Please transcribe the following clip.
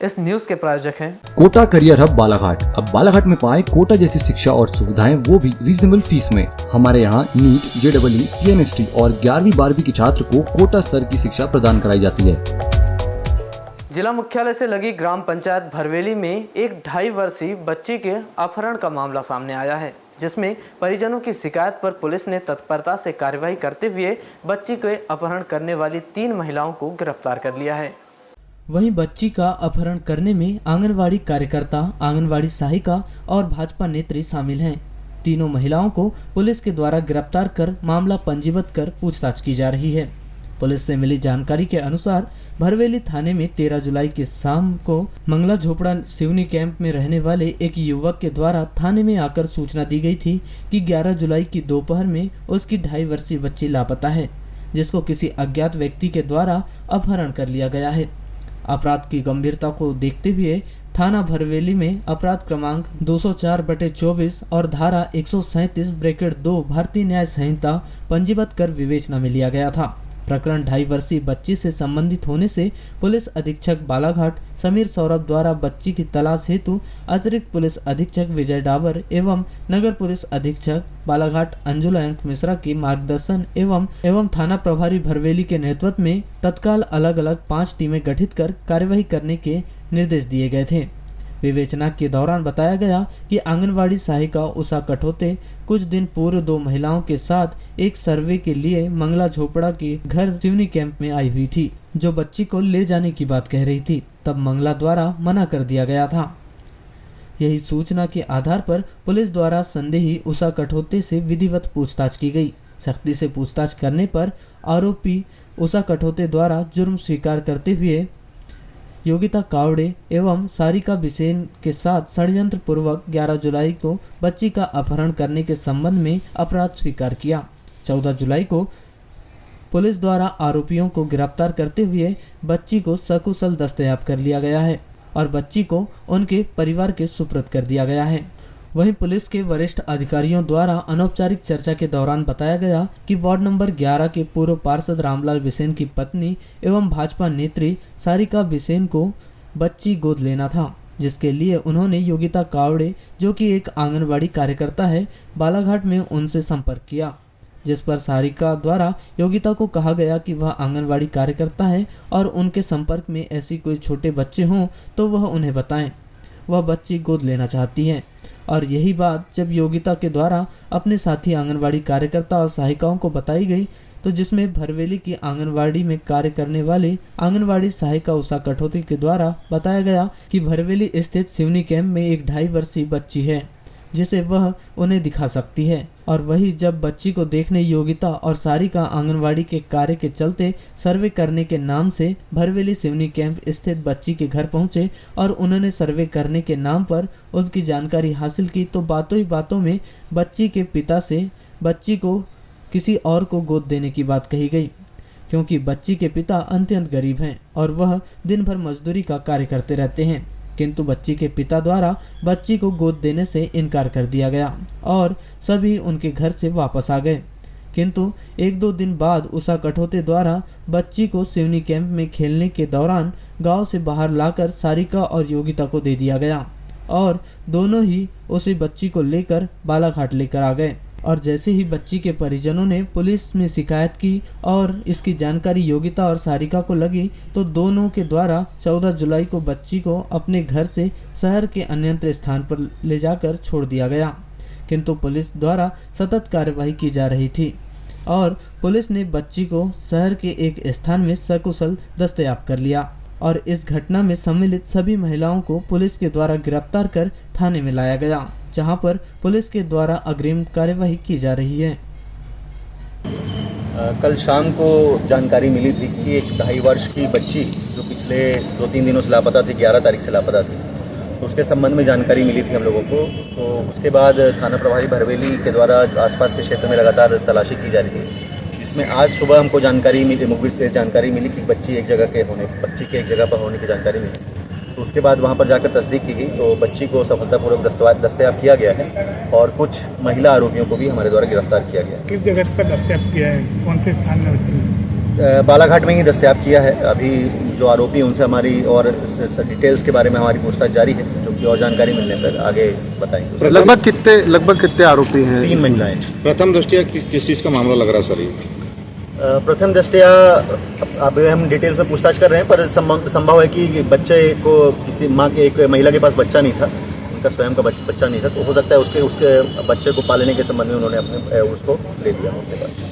इस न्यूज के प्रायोजक हैं कोटा करियर हब बालाघाट। अब बालाघाट में पाए कोटा जैसी शिक्षा और सुविधाएं, वो भी रीजनेबल फीस में। हमारे यहाँ नीट, JEE, PNST और 11वीं 12वीं के छात्र को कोटा स्तर की शिक्षा प्रदान कराई जाती है। जिला मुख्यालय से लगी ग्राम पंचायत भरवेली में एक 2.5 वर्षीय बच्ची के अपहरण का मामला सामने आया है, जिसमें परिजनों की शिकायत पर पुलिस ने तत्परता से कार्रवाई करते हुए बच्ची के अपहरण करने वाली 3 महिलाओं को गिरफ्तार कर लिया है। वहीं बच्ची का अपहरण करने में आंगनवाड़ी कार्यकर्ता, आंगनवाड़ी सहायिका और भाजपा नेत्री शामिल हैं। तीनों महिलाओं को पुलिस के द्वारा गिरफ्तार कर मामला पंजीबद्ध कर पूछताछ की जा रही है। पुलिस से मिली जानकारी के अनुसार भरवेली थाने में 13 जुलाई की शाम को मंगला झोपड़ा सिवनी कैंप में रहने वाले एक युवक के द्वारा थाने में आकर सूचना दी गई थी कि 11 जुलाई की दोपहर में उसकी 2.5 वर्षीय बच्ची लापता है, जिसको किसी अज्ञात व्यक्ति के द्वारा अपहरण कर लिया गया है। अपराध की गंभीरता को देखते हुए थाना भरवेली में अपराध क्रमांक 204/24 और धारा 137(2) भारतीय न्याय संहिता पंजीबद्ध कर विवेचना में लिया गया था। प्रकरण 2.5 वर्षीय बच्ची से संबंधित होने से पुलिस अधीक्षक बालाघाट समीर सौरभ द्वारा बच्ची की तलाश हेतु अतिरिक्त पुलिस अधीक्षक विजय डाबर एवं नगर पुलिस अधीक्षक बालाघाट अंजुला मिश्रा के मार्गदर्शन एवं थाना प्रभारी भरवेली के नेतृत्व में तत्काल अलग अलग 5 टीमें गठित कर कार्यवाही करने के निर्देश दिए गए थे। विवेचना के दौरान बताया गया कि आंगनवाड़ी सहायिका उषा कठोते कुछ दिन पूर्व 2 महिलाओं के साथ एक सर्वे के लिए मंगला झोपड़ा के घर सिवनी कैंप में आई हुई थी, जो बच्ची को ले जाने की बात कह रही थी। तब मंगला द्वारा मना कर दिया गया था। यही सूचना के आधार पर पुलिस द्वारा संदेही उषा कठोते से विधिवत पूछताछ की गई। सख्ती से पूछताछ करने पर आरोपी उषा कठोते द्वारा जुर्म स्वीकार करते हुए योगिता कावड़े एवं सारिका बिसेन के साथ षड्यंत्र पूर्वक 11 जुलाई को बच्ची का अपहरण करने के संबंध में अपराध स्वीकार किया। 14 जुलाई को पुलिस द्वारा आरोपियों को गिरफ्तार करते हुए बच्ची को सकुशल दस्तयाब कर लिया गया है और बच्ची को उनके परिवार के सुपुर्द कर दिया गया है। वहीं पुलिस के वरिष्ठ अधिकारियों द्वारा अनौपचारिक चर्चा के दौरान बताया गया कि वार्ड नंबर 11 के पूर्व पार्षद रामलाल बिसेन की पत्नी एवं भाजपा नेत्री सारिका बिसेन को बच्ची गोद लेना था, जिसके लिए उन्होंने योगिता कावड़े, जो कि एक आंगनबाड़ी कार्यकर्ता है, बालाघाट में उनसे संपर्क किया, जिस पर सारिका द्वारा योगिता को कहा गया कि वह आंगनबाड़ी कार्यकर्ता है और उनके संपर्क में ऐसी कोई छोटे बच्चे हों तो वह उन्हें बताएं। वह बच्ची गोद लेना चाहती है। और यही बात जब योगिता के द्वारा अपने साथी आंगनवाड़ी कार्यकर्ता और सहायिकाओं को बताई गई, तो जिसमें भरवेली की आंगनवाड़ी में कार्य करने वाली आंगनवाड़ी सहायिका उषा कठोती के द्वारा बताया गया कि भरवेली स्थित सिवनी कैंप में एक 2.5 वर्षीय बच्ची है, जिसे वह उन्हें दिखा सकती है। और वही जब बच्ची को देखने योगिता और सारिका आंगनवाड़ी के कार्य के चलते सर्वे करने के नाम से भरवेली सिवनी कैंप स्थित बच्ची के घर पहुंचे और उन्होंने सर्वे करने के नाम पर उसकी जानकारी हासिल की, तो बातों ही बातों में बच्ची के पिता से बच्ची को किसी और को गोद देने की बात कही गई, क्योंकि बच्ची के पिता अत्यंत गरीब हैं और वह दिन भर मजदूरी का कार्य करते रहते हैं। किंतु बच्ची के पिता द्वारा बच्ची को गोद देने से इनकार कर दिया गया और सभी उनके घर से वापस आ गए। किंतु 1-2 दिन बाद उषा कठोते द्वारा बच्ची को सिवनी कैंप में खेलने के दौरान गांव से बाहर लाकर सारिका और योगिता को दे दिया गया और दोनों ही उसे बच्ची को लेकर बालाघाट लेकर आ गए। और जैसे ही बच्ची के परिजनों ने पुलिस में शिकायत की और इसकी जानकारी योगिता और सारिका को लगी, तो दोनों के द्वारा 14 जुलाई को बच्ची को अपने घर से शहर के अन्यत्र स्थान पर ले जाकर छोड़ दिया गया। किंतु पुलिस द्वारा सतत कार्यवाही की जा रही थी और पुलिस ने बच्ची को शहर के एक स्थान में सकुशल दस्तयाब कर लिया और इस घटना में सम्मिलित सभी महिलाओं को पुलिस के द्वारा गिरफ्तार कर थाने में लाया गया, जहां पर पुलिस के द्वारा अग्रिम कार्यवाही की जा रही है। कल शाम को जानकारी मिली थी कि एक 2.5 वर्ष की बच्ची जो पिछले 2-3 दिनों से लापता थी, 11 तारीख से लापता थी, तो उसके संबंध में जानकारी मिली थी हम लोगों को। तो उसके बाद थाना प्रभारी भरवेली के द्वारा आसपास के क्षेत्र में लगातार तलाशी की जा रही थी, जिसमें आज सुबह हमको जानकारी मिली, मुखबिर से जानकारी मिली कि बच्ची के एक जगह पर होने की जानकारी मिली। तो उसके बाद वहाँ पर जाकर तस्दीक की गई, तो बच्ची को सफलतापूर्वक दस्तयाब किया गया है और कुछ महिला आरोपियों को भी हमारे द्वारा गिरफ्तार किया गया। किस जगह पर दस्तयाब किया है, कौन से स्थान में बच्ची? बालाघाट में ही दस्तयाब किया है। अभी जो आरोपी हैं उनसे हमारी और डिटेल्स के बारे में हमारी पूछताछ जारी है, जो कि और जानकारी मिलने पर आगे बताएंगे। लगभग कितने आरोपी हैं? 3 महिलाएं। प्रथम दृष्टया किस चीज़ का मामला लग रहा है सर ये? प्रथम दृष्टया अब हम डिटेल्स में पूछताछ कर रहे हैं, पर संभव है कि बच्चे को किसी माँ के एक महिला के पास बच्चा नहीं था, उनका स्वयं का बच्चा नहीं था, तो हो सकता है उसके बच्चे को पालने के संबंध में उन्होंने अपने उसको ले लिया उनके पास।